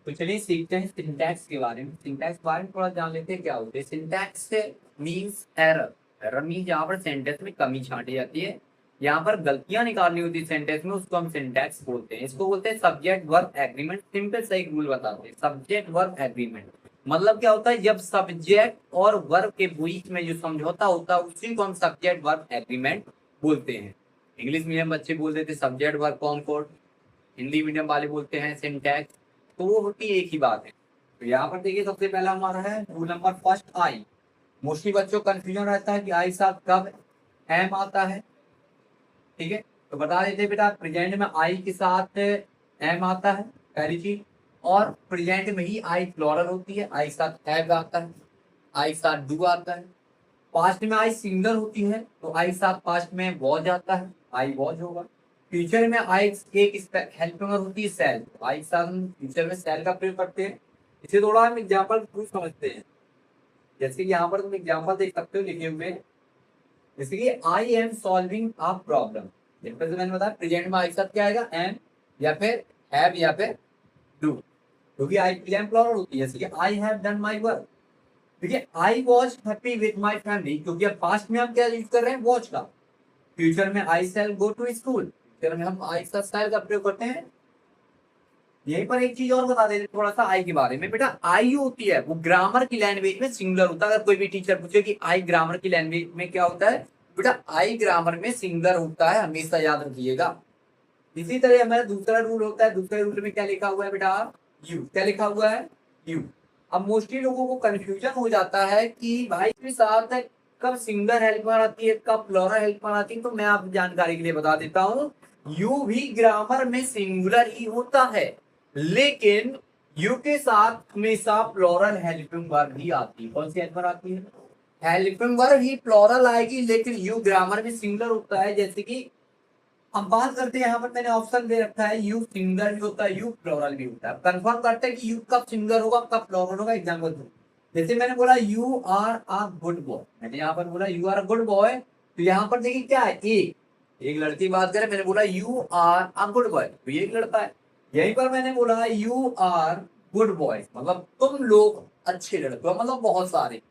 तो चलिए सीखते हैं सिंटैक्स के बारे में। सिंटैक्स के बारे में थोड़ा जान लेते हैं क्या होते हैं। Syntax means error. Error means यहाँ पर सेंटेंस में कमी छांटी जाती है, यहाँ पर गलतियां निकालनी होती है सेंटेंस में, उसको हम सिंटैक्स बोलते हैं। इसको बोलते हैं सब्जेक्ट वर्ब एग्रीमेंट। सिंपल सा एक रूल बताते हैं, सब्जेक्ट वर्ब एग्रीमेंट मतलब क्या होता है, जब सब्जेक्ट और वर्ब के बीच में जो समझौता होता है उसी को हम सब्जेक्ट वर्ब एग्रीमेंट बोलते हैं। इंग्लिश मीडियम बच्चे बोल देते हैं subject verb Concord, Hindi medium वाले बोलते हैं सिंटैक्स। तो वो होती एक ही बात है। तो यहाँ पर देखिए सबसे पहला हमारा है रूल नंबर फर्स्ट आई। मोस्टली बच्चों को कंफ्यूजन रहता है कि आई साथ कब एम आता है, ठीक है। तो बता देते बेटा प्रेजेंट में आई के साथ एम आता है पहली चीज, और प्रेजेंट में ही आई फ्लोरल होती है, आई साथ एब आता है, आई साथ डू आता है। पास्ट में आई सिंगल होती है तो आई साथ पास्ट में वॉज आता है, आई वॉज होगा। फ्यूचर में आई एक हेल्पिंग होती है सेल, तो आई साथ हम फ्यूचर में सेल का प्रयोग करते हैं। इसे थोड़ा हम एग्जाम्पल थ्रू समझते हैं। जैसे कि यहाँ पर तुम एग्जाम्पल देख सकते हो लिखे हुए, जैसे कि I am solving a problem. जैसे मैंने बताया प्रेजेंट में आई साथ क्या आएगा, एम या फिर हैव या फिर डू, क्योंकि आई प्रेजेंट प्लूरल होती है। जैसे कि I have done my work. देखिए I was happy with my family, क्योंकि अब पास्ट में हम क्या यूज कर रहे हैं, वॉच का। फ्यूचर में आई शैल गो टू स्कूल, फ्यूचर में हम आई शैल का प्रयोग करते हैं। यहीं पर एक चीज और बता देते थोड़ा सा आई के बारे में। बेटा आई होती है वो ग्रामर की लैंग्वेज में सिंगुलर होता है। अगर कोई भी टीचर पूछे कि आई ग्रामर की लैंग्वेज में क्या होता है, बेटा आई ग्रामर में सिंगुलर होता है, हमेशा याद रखिएगा। इसी तरह हमारा दूसरा रूल होता है। दूसरे रूल में क्या लिखा हुआ है बेटा, यू। क्या लिखा हुआ है, यू। अब मोस्टली लोगों को कंफ्यूजन हो जाता है कि भाई के साथ कब सिंगुलर हेल्पर आती है, कब प्लूरल हेल्पर आती है। तो मैं आप जानकारी के लिए बता देता हूँ, यू भी ग्रामर में सिंगुलर ही होता है, लेकिन यू के साथ हमेशा प्लूरल हेल्पिंग वर्ब ही आती है। कौन सी हेल्पर आती है, हेल्पिंग वर्ब ही प्लूरल आएगी, लेकिन यू ग्रामर में सिंगुलर होता है। जैसे कि हम बात करते हैं, यहाँ पर मैंने ऑप्शन दे रखा है, यू सिंगुलर भी होता है, यू प्लूरल भी होता है। कंफर्म करते हैं कि यू कब सिंगुलर होगा कब प्लूरल होगा। एग्जाम्पल दो, जैसे मैंने बोला you are a good boy, मैंने यहाँ पर बोला you are a good boy, तो यहाँ पर देखिए क्या है, एक लड़की बात करें, मैंने बोला you are a good boy, तो ये एक लड़का है। यहीं पर मैंने बोला यू आर गुड बॉय, मतलब तुम लोग अच्छे लड़के हो, मतलब बहुत सारे।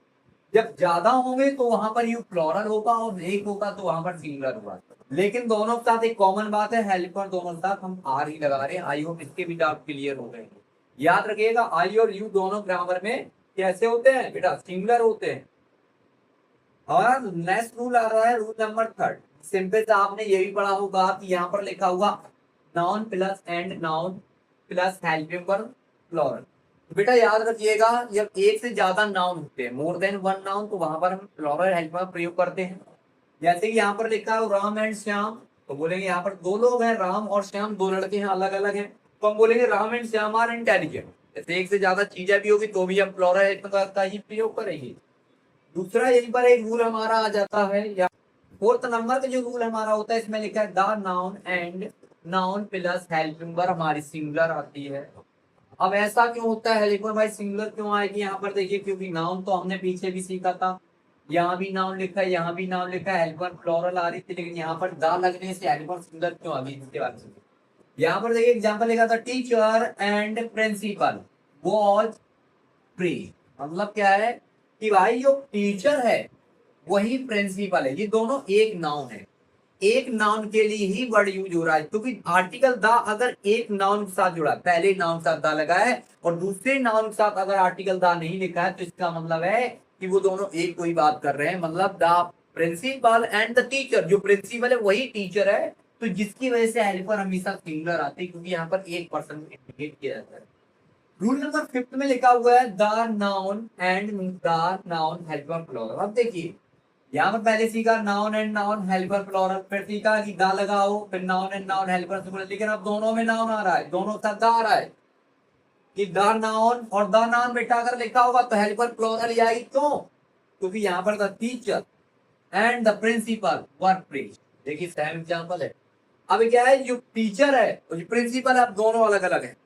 जब ज्यादा होंगे तो वहां पर यू प्लूरल होगा, और एक होगा तो वहां पर सिंगुलर होगा। लेकिन दोनों के साथ एक कॉमन बात है, हेल्पर दोनों के साथ हम आर ही लगा रहे हैं। आई होप इसके भी डाउट क्लियर हो गए। याद रखिएगा आई और यू दोनों ग्रामर में कैसे होते हैं बेटा, सिंगुलर होते हैं। और नेक्स्ट रूल आ रहा है रूल नंबर थर्ड। सिंपल सा आपने ये भी पढ़ा होगा कि यहाँ पर लिखा हुआ noun plus and noun plus helping verb plural. बेटा याद रखिएगा जब एक से ज्यादा नाउन होते हैं, मोर देन वन नाउन, तो वहां पर हम प्लूरल हेल्प का प्रयोग करते हैं। जैसे कि यहाँ पर लिखा है राम एंड श्याम, तो बोलेंगे यहाँ पर दो लोग हैं, राम और श्याम, दो लड़के हैं, अलग अलग हैं, तो हम बोलेंगे Ram and Shyam are intelligent. जैसे एक से ज्यादा चीजें भी होगी तो भी हम प्लूरल हेल्प का ही प्रयोग करेंगे। दूसरा यहीं पर एक रूल हमारा आ जाता है, या फोर्थ नंबर का जो रूल हमारा होता है, इसमें लिखा है the noun and noun plus helping verb हमारी सिंगुलर आती है। अब ऐसा क्यों होता है, हेल्पर भाई सिंगुलर क्यों आएगी यहाँ पर, देखिए क्योंकि नाउन तो हमने पीछे भी सीखा था, यहाँ भी नाउन लिखा है, यहाँ भी नाउन लिखा है, हेल्पर प्लूरल आ रही थी, लेकिन यहाँ पर द लगने से हेल्पर सिंगुलर क्यों आ गई, इसके बारे में यहाँ पर देखिए एग्जाम्पल लिखा था, teacher and principal was free. मतलब क्या है कि भाई जो टीचर है वही प्रिंसिपल है, ये दोनों एक नाउन है। एक नाउन के लिए ही वर्ड यूज हो रहा है, क्योंकि आर्टिकल द अगर एक नाउन के साथ जुड़ा है, पहले नाउन के साथ द लगा है, और दूसरे नाउन के साथ अगर आर्टिकल द नहीं लिखा है, तो इसका मतलब है कि वो दोनों एक कोई बात कर रहे हैं। मतलब the principal and the teacher, जो प्रिंसिपल है वही टीचर है, तो जिसकी वजह से हेल्पर हमेशा सिंगुलर आते हैं, क्योंकि यहाँ पर एक पर्सन इंडिकेट किया जाता है। रूल नंबर फिफ्थ में लिखा हुआ है the noun and the noun helper plural. अब देखिए यहाँ पर पहले सीखा noun and noun helper plural, फिर सीखा कि द लगाओ, फिर noun and noun helper singular, लेकिन अब दोनों में नाउन आ रहा है, दोनों साथ द आ रहा है कि द नाउन, और द नाउन बेटा अगर लिखा होगा तो हेल्पर प्लूरल ही आएगी। क्यों, क्योंकि यहाँ पर the teacher and the principal were praised. देखिए सेम एग्जांपल है। अब क्या है, जो टीचर है और जो प्रिंसिपल है, अब दोनों अलग अलग है,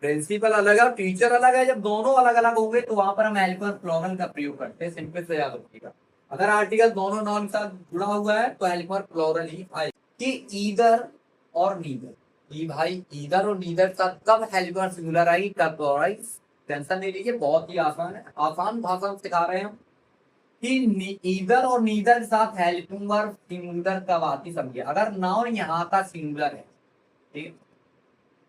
प्रिंसिपल अलग है टीचर अलग है। जब दोनों अलग अलग होंगे तो वहां पर हम हेल्पर प्लूरल का प्रयोग करते हैं। सिंपल से याद रखिएगा, अगर आर्टिकल दोनों नाउन के साथ जुड़ा हुआ है तो हेल्पर प्लूरल ही आएगा, कि ईदर और नीदर। कि भाई ईदर और नीदर का कब हेल्पर सिंगुलर आएगी, कब प्लूरल। टेंशन नहीं लीजिए, बहुत ही आसान है, आसान भाषा में सिखा रहे हैं हम कि ईदर और नीदर के साथ हेल्पिंग वर्ब सिंगुलर कब आती, समझिए। अगर नाउन यहाँ का सिंगुलर है, ठीक है,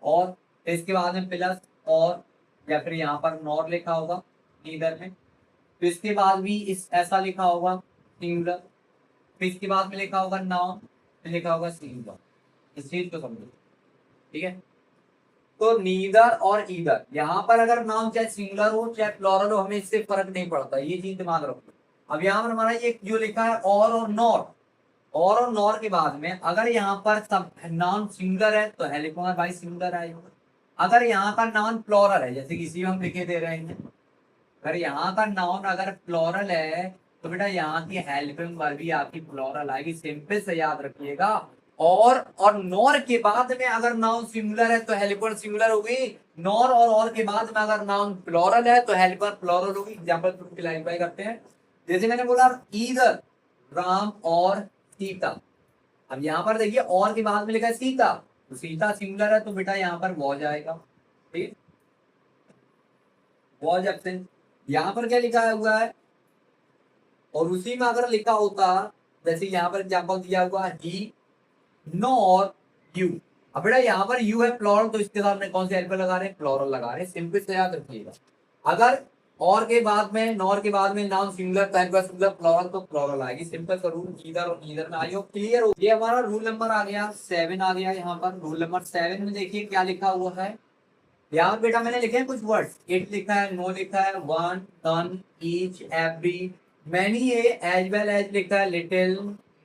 और तो इसके बाद में प्लस और या फिर यहाँ पर नॉर लिखा होगा नीदर में, तो इसके बाद भी इस ऐसा लिखा होगा सिंगुलर, फिर इसके बाद में लिखा होगा नाउन, फिर लिखा होगा सिंगुलर। इस चीज को समझो, ठीक है। तो नीदर और ईदर, यहाँ पर अगर नाउन चाहे सिंगुलर हो चाहे प्लूरल हो, हमें इससे फर्क नहीं पड़ता, ये चीज दिमाग रखो। अब यहाँ पर हमारा ये जो लिखा है और नॉर, और नॉर के बाद में अगर यहाँ पर सब नाउन सिंगुलर है तो हेलिफोन भाई सिंगुलर आएगा। अगर यहाँ का नाउन प्लूरल है, जैसे किसी में हम लिखे दे रहे हैं, अगर यहाँ का नाउन अगर प्लूरल है तो बेटा यहाँ की हेल्पिंग वर्ब भी आपकी प्लूरल आएगी, सिंपल से याद रखिएगा। और नॉर के बाद में अगर नाउन सिंगुलर है तो हेल्पर सिंगुलर होगी, नॉर और के बाद में अगर नाउन प्लूरल है तो हेल्पर प्लूरल होगी। एग्जांपल क्लैरिफाई करते हैं, जैसे मैंने बोला ईदर राम और सीता। अब यहाँ पर देखिए और के बाद में लिखा है सीता, तो सीता सिंगुलर है तो बेटा यहाँ पर वॉज आएगा, ठीक, वॉज एब्सेंट। यहाँ पर क्या लिखा हुआ है, और उसी में अगर लिखा होता जैसे यहाँ पर एग्जांपल दिया हुआ ही नॉर यू। अब बेटा यहाँ पर यू है प्लूरल, तो इसके साथ में कौन से हेल्पर लगा रहे हैं, प्लूरल लगा रहे हैं, सिंपल से याद रखिएगा। अगर और के बाद में नॉर के बाद में नाउन सिंगुलर तो हेल्पर सिंगुलर, प्लूरल तो प्लूरल आएगी, सिंपल सा रूल ईदर और नीदर में। आई होप क्लियर हो। ये हमारा रूल नंबर आ गया 7 आ गया। यहाँ पर रूल नंबर 7 में देखिए क्या लिखा हुआ है। यहाँ पर बेटा मैंने लिखे हैं कुछ वर्ड्स, इट लिखा है, नो लिखा है, one, ton, each, every, many है, एज वेल एज लिखा है, little,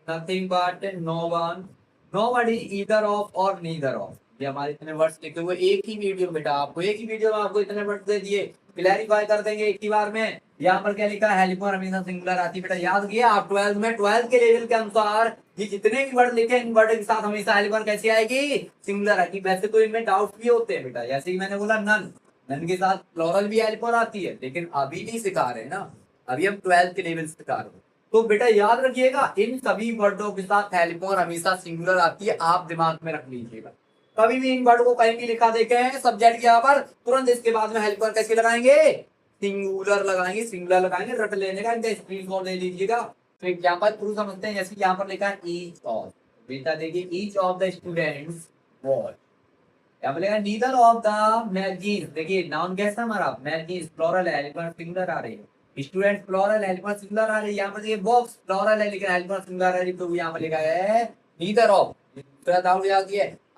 nothing but, no one, nobody, either of और नीदर ऑफ। ये हमारे इतने वर्ड्स लिखे हुए एक ही वीडियो बेटा, आपको एक ही वीडियो में आपको इतने वर्ड्स दे दिए, क्लैरिफाई कर देंगे एक ही बार में। यहाँ पर क्या लिखा है, हेल्पर हमेशा सिंगुलर आती है बेटा, याद किया आप 12th में, 12th के लेवल के अनुसार ये जितने भी वर्ड लिखे इन वर्ड के साथ हमेशा हेल्पर कैसी आएगी, सिंगुलर आएगी। वैसे तो इनमें डाउट भी होते हैं बेटा, जैसे ही मैंने बोला नन, नन के साथ प्लूरल भी हेल्पर आती है, लेकिन अभी नहीं सिखा रहे ना, अभी हम 12th के लेवल सिखा रहे हैं। तो बेटा याद रखिएगा इन सभी वर्डों के साथ हेल्पर हमेशा सिंगुलर आती है, आप दिमाग में रख लीजिएगा। कभी भी इन वर्ड को कहीं भी लिखा देखे हैं सब्जेक्ट के यहाँ पर, तुरंत इसके बाद में हेल्पर कैसे लगाएंगे, सिंगुलर लगाएंगे, सिंगुलर लगाएंगे, रट लेने का, इनका स्क्रीनशॉट ले लीजिएगा। तो एग्जांपल थ्रू समझते हैं, जैसे यहाँ पर लिखा है ईच ऑफ, बेटा देखिए each of the students watch, यहाँ पर लिखा नीदर ऑफ द मैगजीन, देखिए नाउन कैसा हमारा मैगजीन प्लूरल है, हेल्पर सिंगुलर आ रही है, स्टूडेंट प्लूरल है, हेल्पर सिंगुलर आ रही है। यहाँ पर देखिए बॉक्स प्लूरल है लेकिन हेल्पर सिंगुलर आ रही है, तो यहाँ पर लिखा है नीदर ऑफ।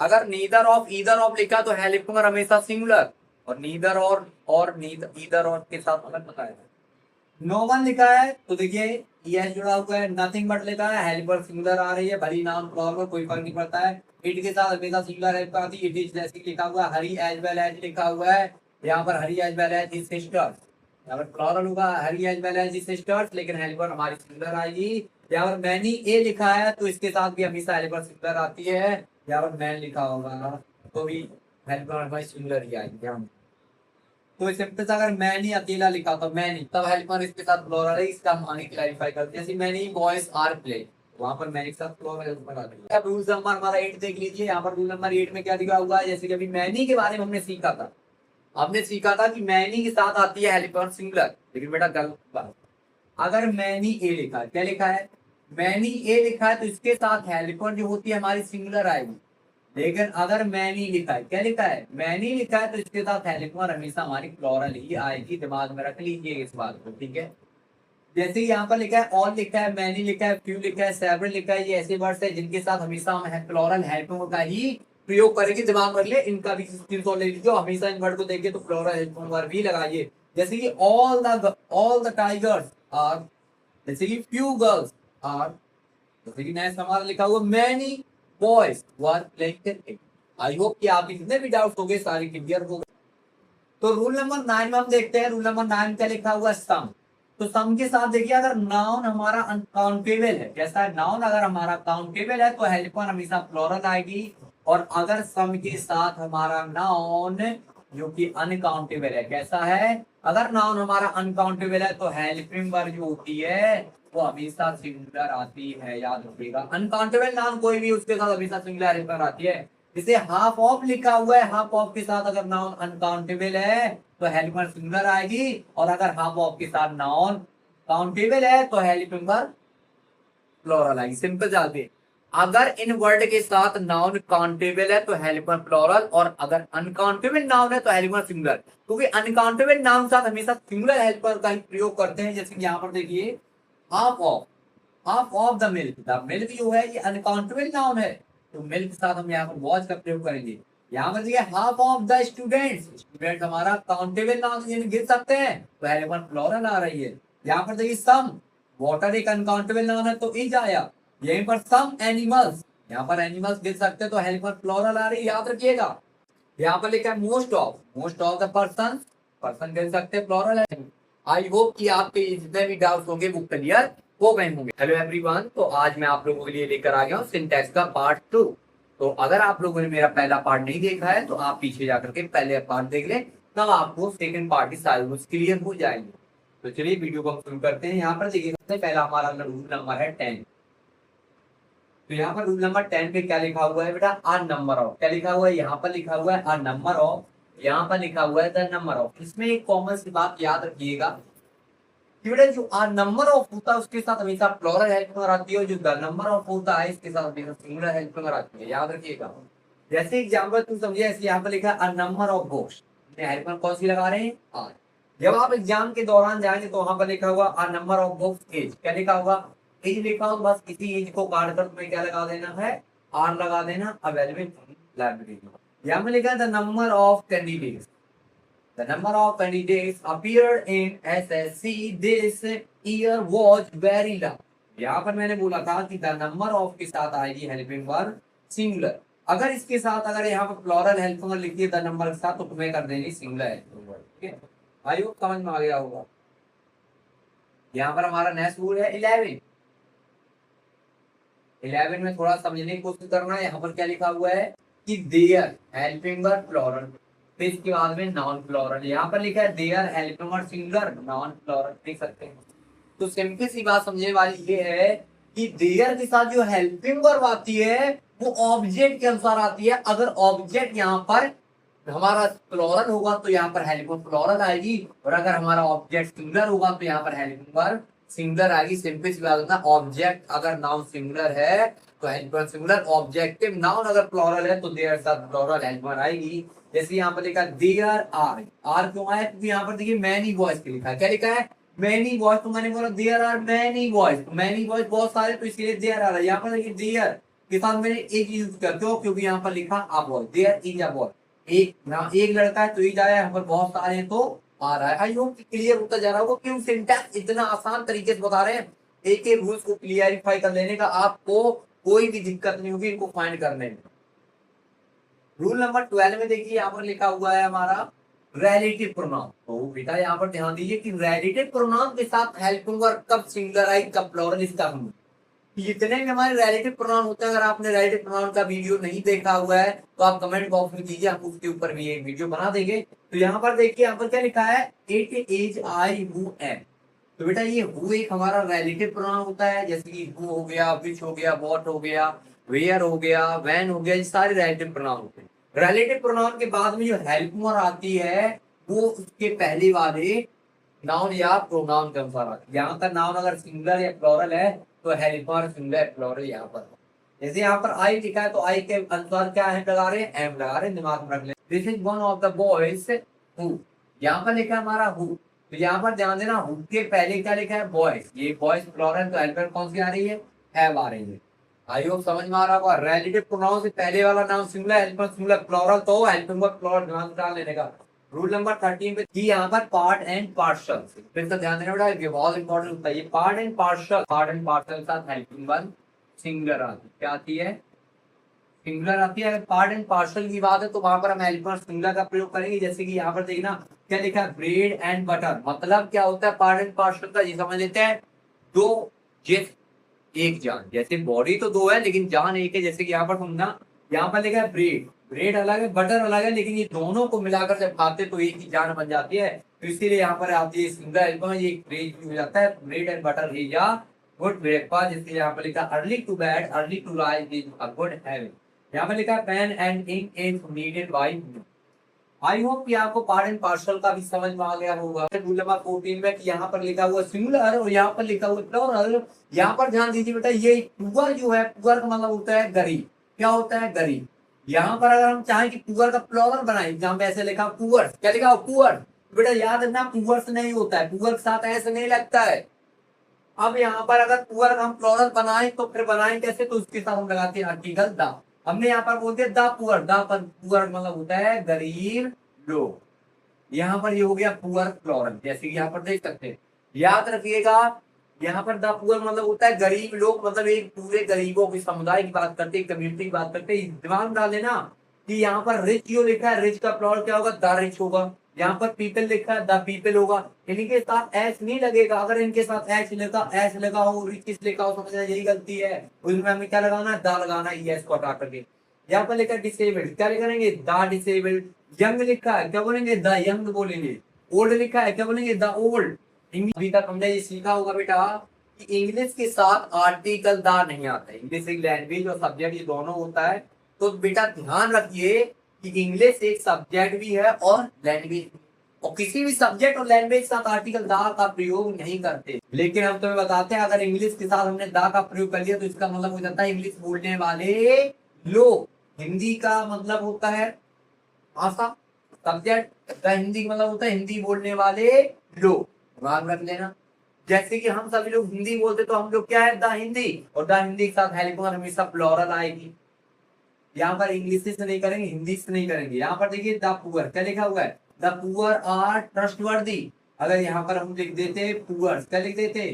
अगर नीदर ऑफ ईदर ऑफ लिखा तो हेल्पर हमेशा सिंगुलर, और नीदर और ईदर और के साथ अलग बताया। नो वन लिखा है तो देखिए यह जुड़ा हुआ है, नथिंग बट लिखा है, हेल्पर सिंगुलर आ रही है, भली नाउन प्लूरल कोई फर्क नहीं पड़ता है। इट के साथ हमेशा सिंगुलर हेल्पर आती है, इट इज जैसे लिखा हुआ है, हरी एज वेल एज लिखा हुआ है, यहाँ पर Harry as well as his sisters, यहाँ पर प्लूरल होगा Harry as well as his sisters, लेकिन हेल्पर हमारी सिंगुलर आएगी। यहाँ पर मैनी ए लिखा है तो इसके साथ भी हमेशा हेल्पर सिंगुलर आती है, यहाँ पर मैन लिखा होगा तो भी हेल्पर हमारी सिंगुलर ही आएगी। तो सिंपल से अगर मैनी अकेला लिखा तो मैनी, तब हेल्पर इसके साथ प्लूरल है, इसका हम आगे क्लैरिफाई करते हैं। जैसे मैनी बॉयज आर प्ले, वहां पर मैनी के साथ प्लूरल हेल्पर आती है। अब रूल नंबर हमारा 8 देख लीजिए, यहाँ पर रूल नंबर 8 में क्या लिखा हुआ है, जैसे कि अभी मैनी के बारे में हमने सीखा था, हमने सीखा था कि मैनी के साथ आती है हेल्पर सिंगुलर, लेकिन बेटा गलत बात, अगर मैनी ए लिखा है, क्या लिखा है, मैनी ए लिखा है तो इसके साथ हेल्पर जो होती है हमारी सिंगुलर आएगी, लेकिन अगर मैनी लिखा है, क्या लिखा है, मैनी लिखा है तो इसके साथ हेल्पर हमेशा हमारी प्लूरल ही आएगी, दिमाग में रख लीजिए इस बात को, ठीक है। जैसे यहाँ पर लिखा है ऑल लिखा है, मैनी लिखा है, फ्यू लिखा है, सेवरल लिखा है, ये ऐसे वर्ड्स है जिनके साथ हमेशा हम प्लूरल हेल्पर का ही प्रयोग करेंगे, दिमाग में रख ले, इनका भी स्क्रीनशॉट ले लीजिए, हमेशा इन वर्ड को देखिए तो प्लूरल हेल्पर भी लगाइए। जैसे कि ऑल द टाइगर्स आर, जैसे कि फ्यू गर्ल्स आर, जैसे कि नेक्स्ट हमारा लिखा हुआ many boys were playing cricket. I hope कि आप जितने भी डाउट्स होंगे सारे क्लियर हो गए। तो रूल नंबर 9 में हम देखते हैं, रूल नंबर 9 क्या लिखा हुआ, सम। तो सम के साथ देखिए अगर नाउन हमारा अनकाउंटेबल है, कैसा है, नाउन अगर हमारा काउंटेबल है तो हेल्पर हमेशा प्लूरल आएगी, और अगर सम के साथ हमारा नाउन जो कि अनकाउंटेबल है, कैसा है, अगर नाउन हमारा अनकाउंटेबल है तो हेल्पिंग वर्ब जो होती है वो हमेशा सिंगुलर आती है, याद रखिएगा। अनकाउंटेबल नाउन कोई भी उसके साथ हमेशा सिंगुलर हेल्पर आती है। इसे हाफ ऑफ लिखा हुआ है, हाफ ऑफ के साथ अगर नाउन अनकाउंटेबल है तो हेल्पर सिंगुलर आएगी, और अगर हाफ ऑफ के साथ नाउन काउंटेबल है तो हेल्पर प्लूरल आएगी। सिंपल जाते, अगर इन वर्ड के साथ नाउन काउंटेबल है तो हेल्पर प्लूरल, और अगर अनकाउंटेबल नाउन है तो हेल्पर सिंगुलर। क्योंकि अनकाउंटेबल नाउन के साथ हमेशा सिंगुलर हेल्पर का ही प्रयोग करते हैं। जैसे कि यहाँ पर देखिए half of, half of the milk, the milk जो है ये अनकाउंटेबल नाउन है, तो मिल्क के साथ हम यहाँ पर वॉच का प्रयोग करेंगे। यहाँ पर देखिए half of the students, student हमारा काउंटेबल नाउन गिर सकते हैं तो हेल्पर प्लूरल आ रही है। यहाँ पर देखिए सम, वाटर एक अनकाउंटेबल नाउन है तो इज आया। यहीं पर सम एनिमल्स, यहाँ पर एनिमल्स गिर सकते हैं तो हेल्पर प्लूरल आ रही है, याद रखिएगा। यहाँ पर लिखा है most of, most of the person, person गिर सकते हैं प्लूरल है। आई होप कि आपके जितने भी डाउट्स होंगे वो क्लियर हो गए होंगे। हेलो एवरीवन, तो आज मैं आप लोगों के लिए लेकर आ गया हूँ सिंटैक्स का पार्ट 2। तो अगर आप लोगों ने मेरा पहला पार्ट नहीं देखा है तो आप पीछे जाकर के पहले पार्ट देख लें, तब आपको सेकंड पार्ट की सारी रूल्स क्लियर हो जाएंगे। तो चलिए वीडियो को हम शुरू करते हैं। यहाँ पर देखिए सबसे पहला हमारा रूल नंबर है 10। तो यहाँ पर रूल नंबर 10 पे क्या लिखा हुआ है बेटा, आर नंबर ऑफ, क्या लिखा हुआ है यहाँ पर लिखा हुआ है आर नंबर ऑफ, यहाँ पर लिखा हुआ है द नंबर ऑफ। इसमें एक कॉमन सी बात याद रखिएगा कि बेटा जो आर नंबर ऑफ होता है उसके साथ हमेशा प्लूरल हेल्पर आती है, और जो द नंबर ऑफ होता है इसके साथ हमेशा सिंगुलर हेल्पर आती है, याद रखिएगा। जैसे एग्जाम्पल तुम समझिए, ऐसे यहाँ पर लिखा है नंबर ऑफ बुक्स, हेल्पर कौन सी लगा रहे हैं, आर। जब आप एग्जाम के दौरान जाएंगे तो वहां पर लिखा हुआ are number of books is, क्या लिखा हुआ, एज लिखा हो, बस इसी एज को काट कर तुम्हें क्या लगा देना है, आर लगा देना, अवेलेबल लाइब्रेरी। यहाँ में लिखा है the number of candidates, the number of candidates appeared in SSC this year was very low। यहाँ पर मैंने बोला था कि the number of के साथ आएगी हेल्पिंग वर्ब सिंगुलर। अगर इसके साथ अगर यहाँ पर प्लूरल हेल्पिंग वर्ब लिखी है द नंबर के साथ तो तुम्हें कर देनी सिंगुलर हेल्पिंग वर्ब। ठीक है, आई होप समझ में आ गया होगा। यहाँ पर हमारा नेक्स्ट रूल है 11। 11 में थोड़ा समझने की कोशिश करना है। यहाँ पर क्या लिखा हुआ है कि देयर हेल्पिंग वर्ब प्लूरल, फिर इसके बाद में नॉन प्लूरल। यहाँ पर लिखा है there helping verb singular, noun plural, देख सकते हैं। तो सिंपल सी बात समझने वाली ये है कि देयर के साथ जो हेल्पिंग वर्ब आती है वो ऑब्जेक्ट के अनुसार आती है। अगर ऑब्जेक्ट यहाँ पर हमारा प्लूरल होगा तो यहाँ पर हेल्पिंग प्लूरल आएगी, और अगर हमारा ऑब्जेक्ट सिंगुलर होगा तो यहाँ पर हेल्पिंग वर्ब सिंगुलर आएगी। सिंपल सी बात होता है, ऑब्जेक्ट अगर नाउन सिंगुलर है तो हेल्पिंग सिंगुलर, ऑब्जेक्टिव नाउन अगर प्लूरल है तो देयर साथ प्लूरल हेल्पिंग आएगी। जैसे यहाँ पर लिखा देयर आर, आर क्यों आया, क्योंकि यहाँ पर देखिए मैनी बॉयज के लिखा है, क्या लिखा है मैनी बॉयज। तो मैंने बोला there are many boys, many boys बहुत सारे, तो इसलिए देयर आ रहा है। यहाँ पर देखिए देयर के साथ मैंने एक यूज कर दो, क्योंकि यहाँ पर लिखा a boy, there is a boy, एक लड़का है तो इज आया, यहाँ पर बहुत सारे हैं तो आ रहा है। आई होप क्लियर होता जा रहा होगा। क्यों सिंटैक्स इतना आसान तरीके से बता रहे हैं, एक एक रूल्स को क्लियरिफाई कर लेने का आपको कोई भी दिक्कत नहीं होगी इनको फाइंड करने में। रूल नंबर 12 में देखिए यहाँ पर लिखा हुआ है हमारा रिलेटिव प्रोनाउन। तो बेटा यहाँ पर ध्यान दीजिए कि रिलेटिव प्रोनाउन के साथ हेल्पिंग वर्ब कब सिंगुलर आई कब प्लूरल, इसका हम जितने भी हमारे रिलेटिव प्रोनाउन होते हैं, अगर आपने रिलेटिव प्रोनाउन का वीडियो नहीं देखा हुआ है तो आप कमेंट बॉक्स में कीजिए, हम उसके ऊपर भी एक वीडियो बना देंगे। तो यहाँ पर देखिए यहाँ पर क्या लिखा है, it is I who am. तो बेटा ये हु एक हमारा रिलेटिव प्रोनाउन होता है, जैसे कि हु हो गया, विच हो गया, व्हाट हो गया, वेयर हो गया, व्हेन हो गया, ये सारे रिलेटिव प्रोनाउन होते हैं। रिलेटिव प्रोनाउन के बाद में जो हेल्पिंग वर्ब आती है वो उसके पहले वाले नाउन या प्रोनाउन के अनुसार आती है। यहाँ का नाउन अगर सिंगुलर या प्लूरल है तो हेल्पर सिंगुलर प्लूरल यहाँ पर। जैसे यहाँ पर आई लिखा है तो आई के अनुसार क्या है लगा रहे हैं, एम लगा रहे हैं, दिमाग में रख ले। This is one of the boys who, यहाँ पर लिखा है हमारा हु, तो यहाँ पर ध्यान देना हु के पहले क्या लिखा है बॉयज, ये बॉयज प्लूरल तो हेल्पर कौन सी आ रही है, हैव आ रही है। आई होप समझ में आ रहा होगा। रिलेटिव प्रोनाउन से पहले वाला noun singular, helper singular, plural तो हेल्पिंग वर्ब प्लूरल, ध्यान डाल लेने का। रूल नंबर 13 पे कि यहाँ पर पार्ट एंड पार्शल, फिर तो ध्यान देना बेटा ये बहुत इंपॉर्टेंट होता है। ये part and partial, part and partial के साथ हेल्पिंग वर्ब सिंगुलर आती है, क्या आती है, सिंगुलर आती है। अगर पार्ट एंड पार्शल की बात है तो वहां पर हम हेल्पिंग वर्ब सिंगुलर का प्रयोग करेंगे। जैसे कि यहाँ पर देखना क्या लिखा है, ब्रेड एंड बटर, मतलब क्या होता है पार्ट एंड पार्शल का, ये समझ लेते हैं, दो जिस एक जान, जैसे बॉडी तो दो है लेकिन जान एक है। जैसे कि यहाँ पर समझना, यहाँ पर लिखा है ब्रेड, ब्रेड अलग है बटर अलग है, लेकिन ये दोनों को मिलाकर जब खाते तो एक ही जान बन जाती है। तो इसीलिए यहाँ पर आती है सिंगुलर हेल्पिंग, ये ब्रेड हो जाता है, ब्रेड एंड बटर या गुड ब्रेकफास्ट। इसलिए यहाँ पर लिखा early to bed early to rise is a good habit. यहाँ पे लिखा है pen and ink is needed by. I hope कि आपको पार्ट एंड पार्सल का भी समझ में आ गया होगा। रूल नंबर 14 में कि यहाँ पर लिखा हुआ सिंगुलर और यहाँ पर लिखा हुआ प्लूरल। यहाँ पर ध्यान दीजिए बेटा, ये पुअर जो है, पुअर का मतलब होता है गरीब। क्या होता है? गरीब। यहाँ पर अगर हम चाहें कि पुअर का प्लूरल बनाए, जहाँ पे ऐसे लिखा पुअर, क्या लिखा हो? पुअर। बेटा याद रखना, पुअर नहीं होता है, पुअर के साथ ऐसे नहीं लगता है। अब यहाँ पर अगर पुअर का हम प्लूरल बनाए तो फिर बनाए कैसे? तो उसके साथ हम लगाते हैं आर्टिकल द। हमने यहाँ पर बोल दिया द पुअर। द पर पुअर मतलब होता है गरीब लोग। यहाँ पर ये हो गया पुअर प्लूरल, जैसे कि यहाँ पर देख सकते हैं। याद रखिएगा, यहाँ पर द पुअर मतलब होता है गरीब लोग, मतलब एक पूरे गरीबों के समुदाय की बात करते हैं, कम्युनिटी की बात करते हैं। दिमाग डाल लेना कि यहाँ पर रिच जो लिखा है, रिच का प्लूरल क्या होगा? द रिच होगा। यहाँ पर पीपल लिखा है, द पीपल होगा। इनके साथ एच नहीं लगेगा। अगर इनके साथ एच लगा हो, रिच लिखा हो, समझना यही गलती है। उसमें हमें क्या लगाना है? द लगाना है, एस को हटा करके। यहाँ पर लिखा है डिसेबल्ड, क्या लिखेंगे? The disabled. यंग लिखा है, क्या बोलेंगे? द यंग बोलेंगे। ओल्ड लिखा है, क्या बोलेंगे? The old. अभी तक हमने ये सीखा होगा बेटा कि इंग्लिश के साथ आर्टिकल द नहीं आता है। इंग्लिश एक लैंग्वेज और सब्जेक्ट ये दोनों होता है। तो बेटा ध्यान रखिए कि इंग्लिश एक सब्जेक्ट भी है और लैंग्वेज, और किसी भी सब्जेक्ट और लैंग्वेज के साथ आर्टिकल दा का प्रयोग नहीं करते। लेकिन हम तुम्हें बताते हैं, अगर इंग्लिश के साथ हमने दा का प्रयोग कर लिया तो इसका मतलब हो जाता है इंग्लिश बोलने वाले लोग। हिंदी का मतलब होता है भाषा, सब्जेक्ट। द हिंदी का मतलब होता है हिंदी बोलने वाले लोग। दिमाग रख लेना। जैसे कि हम सभी लोग हिंदी बोलते तो हम लोग क्या है? द हिंदी। और द हिंदी के साथ हेल्प हमेशा प्लूरल आएगी। यहाँ पर इंग्लिश से नहीं करेंगे, हिंदी से नहीं करेंगे। यहाँ पर देखिए द पुअर, क्या लिखा हुआ है? The poor are trustworthy. अगर यहाँ पर हम लिख देते पुअर, क्या लिख देते?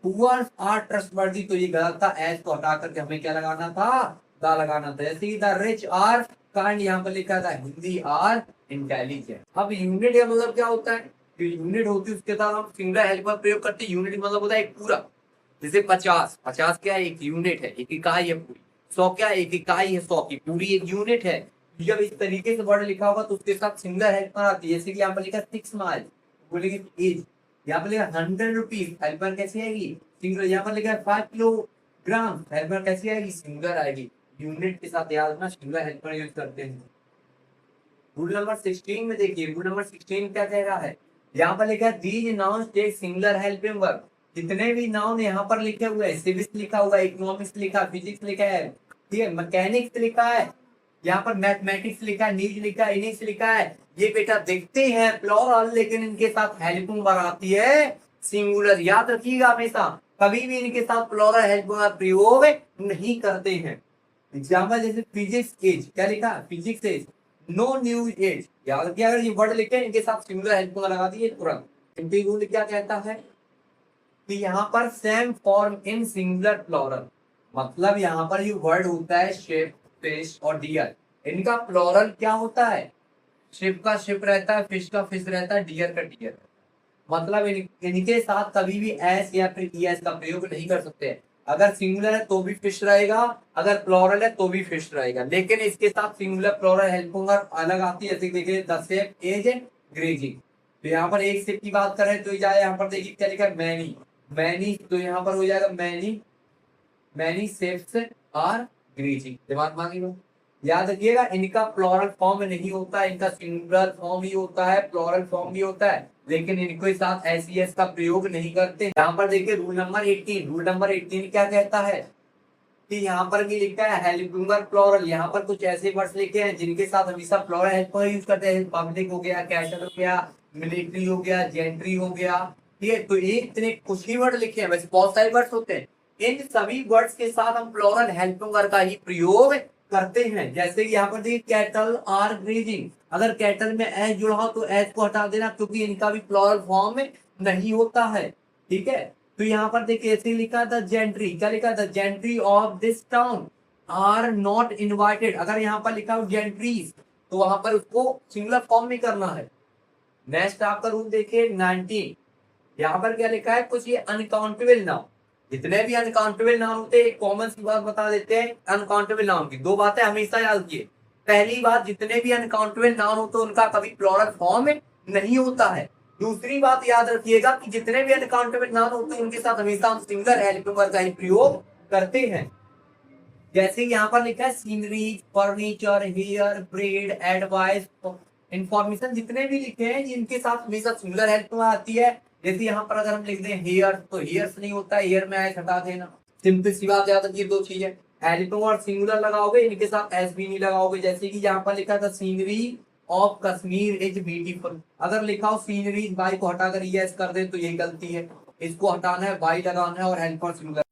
पुअर आर ट्रस्टवर्दी, तो ये गलत था। एस को हटा करके हमें क्या लगाना था? द लगाना था। जैसे कि द रिच आर काइंड, यहाँ पर लिखा था हिंदी आर इंटेलिजेंट। अब यूनिट का मतलब क्या होता है? जो यूनिट होती है उसके साथ हम सिंगुलर हेल्प का प्रयोग करते हैं। यूनिट मतलब होता है एक पूरा। जैसे 50, 50 क्या है? एक यूनिट है, एक इकाई है पूरी। 100 क्या है? एक इकाई है, 100 की पूरी एक यूनिट है। जब इस तरीके से वर्ड लिखा होगा तो उसके साथ सिंगल हेल्पर आती है। जैसे कि यहाँ पर लिखा 6 माइल, बोलेंगे एज। यहाँ पर लिखा 100 रुपीज, हेल्पर कैसे आएगी? सिंगल। यहाँ पर लिखा है 5 किलोग्राम, हेल्पर कैसे आएगी? सिंगल आएगी। यूनिट के साथ याद रखना सिंगल हेल्पर यूज करते हैं। रूल नंबर 16 में देखिए, रूल नंबर 16 क्या कह रहा है? यहाँ पर लिखा है these nouns take singular helping verb. जितने भी नाउन यहाँ पर लिखे हुए हैं, सिविक्स लिखा हुआ है, इकोनॉमिक्स लिखा, फिजिक्स लिखा है, ठीक है, मैकेनिक्स लिखा है, यहाँ पर मैथमेटिक्स लिखा है, न्यूज लिखा है, इंग्लिश लिखा है, ये बेटा देखते हैं प्लूरल, लेकिन इनके साथ हेल्पिंग वर्ब आती है सिंगुलर। याद रखिएगा हमेशा, कभी भी इनके साथ प्लूरल हेल्पिंग वर्ब प्रयोग नहीं करते हैं। एग्जाम्पल जैसे फिजिक्स एज, क्या लिखा? Physics is, no news is. याद रखिए, अगर ये वर्ड लिखे इनके साथ सिंगुलर हेल्पिंग लगा दिए तुरंत। इनके रूल क्या कहता है कि यहाँ पर same form in singular plural, मतलब यहाँ पर ये वर्ड होता है शिप, फिश और डियर, इनका प्लूरल क्या होता है? शिप का शिप रहता है, फिश का फिश रहता है, डियर का डियर। मतलब इनके साथ कभी भी एस या फिर ईएस का प्रयोग नहीं कर सकते। अगर सिंगुलर है तो भी फिश रहेगा, अगर प्लूरल है तो भी फिश रहेगा। लेकिन इसके साथ सिंगुलर प्लूरल हेल्पिंग वर्ब अलग आती है। जैसे देखिए द शेप इज ग्रेजिंग, तो यहाँ पर एक शेप की बात करें तो यहाँ पर देखिए क्या लिखा है? मैनी। मैनी, तो यहाँ पर हो जाएगा many, many sheeps are grazing. दिमाग मांगी लो। याद रखिएगा इनका प्लूरल फॉर्म नहीं होता है, इनका सिंगुलर फॉर्म ही होता है, प्लूरल फॉर्म भी होता है, लेकिन इनके साथ एस का प्रयोग नहीं करते। यहाँ पर देखिए रूल नंबर 18, रूल नंबर 18 क्या कहता है कि यहाँ पर भी लिखा है हेल्पिंग वर्ब प्लूरल। यहाँ पर कुछ ऐसे वर्ड्स लिखे हैं जिनके साथ हमेशा प्लूरल हेल्प यूज करते हैं। पब्लिक हो गया, कैटल हो गया, मिलिट्री हो गया, जेंट्री हो गया, ठीक है। तो ये इतने कुछ ही वर्ड लिखे हैं, वैसे बहुत सारे वर्ड्स होते हैं। इन सभी वर्ड्स के साथ हम प्लूरल हेल्पिंग वर्ब का ही प्रयोग करते हैं। जैसे कि यहाँ पर देखिए कैटल आर ग्रेजिंग, अगर कैटल में एस जुड़ा हो तो एस को हटा देना, क्योंकि इनका भी प्लूरल फॉर्म नहीं होता है, ठीक है। तो यहाँ पर देखिए ऐसे लिखा था जेंट्री, क्या लिखा था? Gentry of this town are not invited. अगर यहाँ पर लिखा हो जेंट्रीज तो वहां पर उसको सिंगुलर फॉर्म में करना है। नेक्स्ट आपका रूल देखिए 19, यहाँ पर क्या लिखा है? कुछ ये अनकाउंटेबल नाउन, जितने भी अनकाउंटेबल नाउन होते हैं, कॉमन सी बात बता देते हैं अनकाउंटेबल नाउन की। दो बातें हमेशा याद कीजिए। पहली बात, जितने भी अनकाउंटेबल नाउन होते हैं उनका कभी प्लूरल फॉर्म नहीं होता है। दूसरी बात याद रखिएगा कि जितने भी अनकाउंटेबल नाउन होते हैं उनके साथ हमेशा हम सिंगुलर हेल्पिंग वर्ब का ही प्रयोग करते हैं। जैसे यहाँ पर लिखा है scenery, furniture, hair, bread, advice, information, जितने भी लिखे हैं इनके साथ हमेशा सिंगुलर हेल्प में आती है। जैसे यहाँ पर अगर हम लिख दें हेयर, तो हेयर्स नहीं होता है, हेयर में एस हटा देना, सिंपल सी बात, याद रखिए दो चीजें, एडिटो और सिंगुलर लगाओगे, इनके साथ एस भी नहीं लगाओगे। जैसे कि यहाँ पर लिखा था scenery of Kashmir is beautiful, अगर लिखा हो सीनरी, बाई को हटाकर एस कर दे तो ये गलती है, इसको हटाना है, बाई लगाना है और हेल्प और सिंगुलर